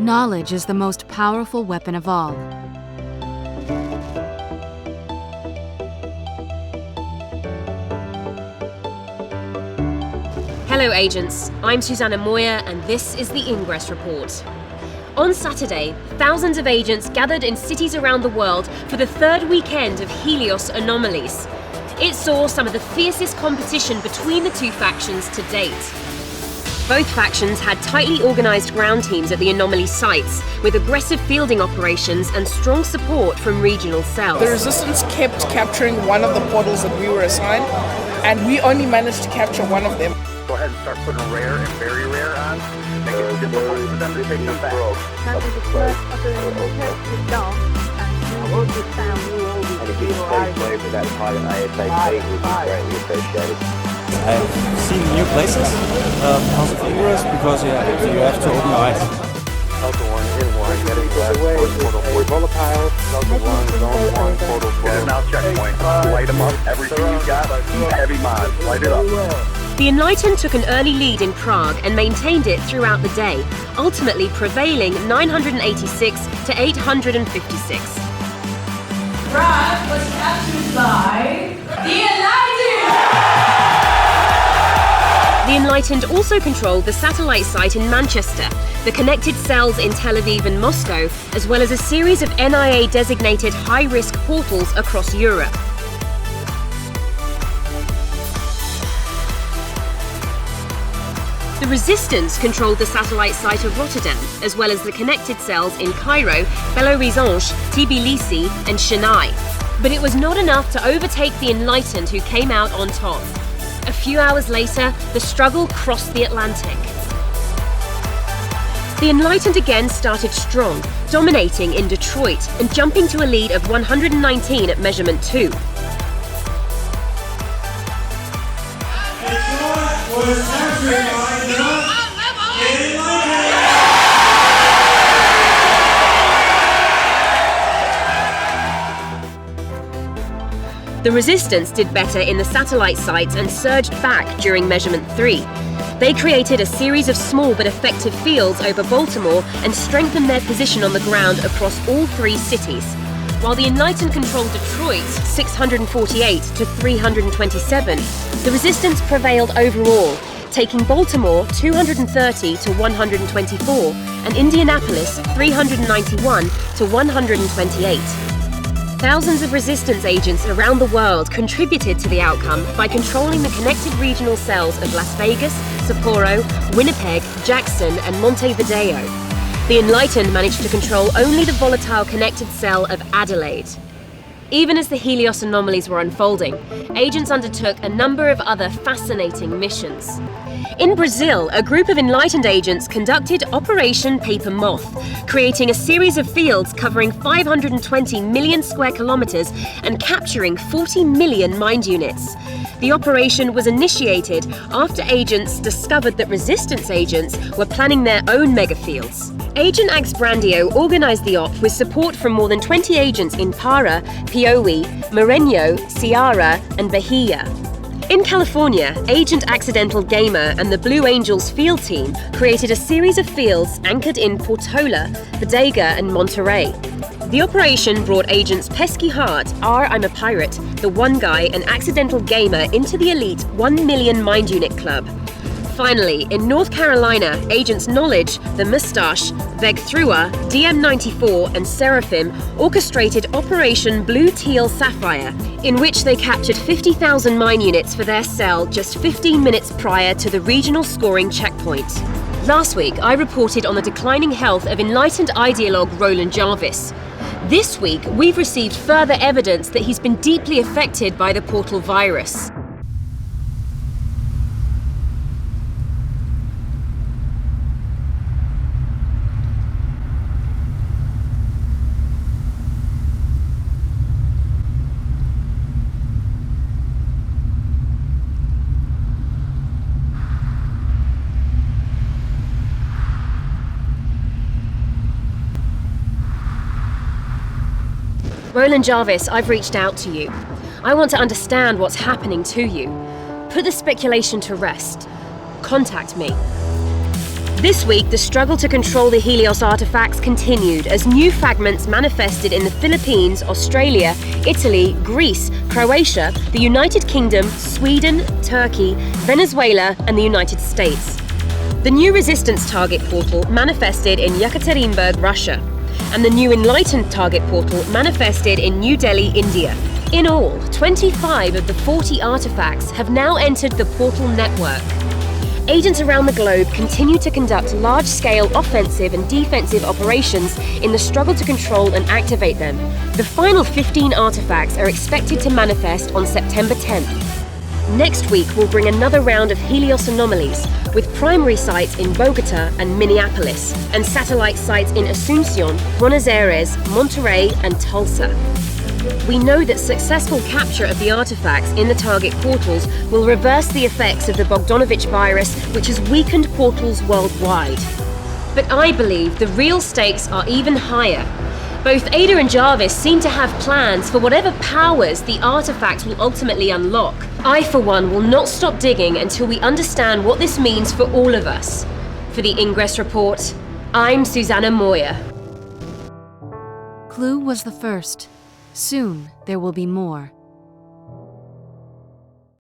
Knowledge is the most powerful weapon of all. Hello agents, I'm Susanna Moyer and this is the Ingress Report. On Saturday, thousands of agents gathered in cities around the world for the third weekend of Helios Anomalies. It saw some of the fiercest competition between the two factions to date. Both factions had tightly organised ground teams at the Anomaly sites, with aggressive fielding operations and strong support from regional cells. The Resistance kept capturing one of the portals that we were assigned, and we only managed to capture one of them. Go ahead and start putting rare and very rare on. Make it difficult for them to take them back. That was the first of the interpretive dance, and you will be found. And if you could please play for that pilot ASAP, it would be greatly appreciated. I've seen new places because of Ingress, because you have to open your eyes. Delta 1 in 1, getting glass portal 4 volatile. Delta 1 zone 1 portal 4. Get them out checkpoint. Light them up. Everything you've got. Heavy mods. Light it up. The Enlightened took an early lead in Prague and maintained it throughout the day, ultimately prevailing 986 to 856. Prague was captured by the Enlightened! The Enlightened also controlled the satellite site in Manchester, the connected cells in Tel Aviv and Moscow, as well as a series of NIA-designated high-risk portals across Europe. The Resistance controlled the satellite site of Rotterdam, as well as the connected cells in Cairo, Belo Horizonte, Tbilisi and Chennai. But it was not enough to overtake the Enlightened, who came out on top. A few hours later, the struggle crossed the Atlantic. The Enlightened again started strong, dominating in Detroit and jumping to a lead of 119 at measurement 2. The Resistance did better in the satellite sites and surged back during measurement 3. They created a series of small but effective fields over Baltimore and strengthened their position on the ground across all 3 cities. While the Enlightened controlled Detroit 648 to 327, the Resistance prevailed overall, taking Baltimore 230 to 124 and Indianapolis 391 to 128. Thousands of Resistance agents around the world contributed to the outcome by controlling the connected regional cells of Las Vegas, Sapporo, Winnipeg, Jackson and Montevideo. The Enlightened managed to control only the volatile connected cell of Adelaide. Even as the Helios anomalies were unfolding, agents undertook a number of other fascinating missions. In Brazil, a group of Enlightened agents conducted Operation Paper Moth, creating a series of fields covering 520 million square kilometers and capturing 40 million mind units. The operation was initiated after agents discovered that Resistance agents were planning their own megafields. Agent Ax Brandio organized the op with support from more than 20 agents in Para, Piauí, Maranhão, Ceará, and Bahia. In California, Agent Accidental Gamer and the Blue Angels field team created a series of fields anchored in Portola, Bodega, and Monterey. The operation brought agents Pesky Heart, I'm a Pirate, The One Guy, and Accidental Gamer into the elite 1 million Mind Unit Club. Finally, in North Carolina, agents Knowledge, The Mustache, Veg Thrua, DM94 and Seraphim orchestrated Operation Blue Teal Sapphire, in which they captured 50,000 mine units for their cell just 15 minutes prior to the regional scoring checkpoint. Last week, I reported on the declining health of Enlightened ideologue Roland Jarvis. This week, we've received further evidence that he's been deeply affected by the portal virus. Roland Jarvis, I've reached out to you. I want to understand what's happening to you. Put the speculation to rest. Contact me. This week, the struggle to control the Helios artifacts continued as new fragments manifested in the Philippines, Australia, Italy, Greece, Croatia, the United Kingdom, Sweden, Turkey, Venezuela, and the United States. The new Resistance target portal manifested in Yekaterinburg, Russia, and the new Enlightened target portal manifested in New Delhi, India. In all, 25 of the 40 artifacts have now entered the portal network. Agents around the globe continue to conduct large-scale offensive and defensive operations in the struggle to control and activate them. The final 15 artifacts are expected to manifest on September 10th. Next week will bring another round of Helios Anomalies, with primary sites in Bogota and Minneapolis, and satellite sites in Asunción, Buenos Aires, Monterrey, and Tulsa. We know that successful capture of the artifacts in the target portals will reverse the effects of the Bogdanovich virus, which has weakened portals worldwide. But I believe the real stakes are even higher. Both Ada and Jarvis seem to have plans for whatever powers the artifacts will ultimately unlock. I, for one, will not stop digging until we understand what this means for all of us. For the Ingress Report, I'm Susanna Moyer. Clue was the first. Soon, there will be more.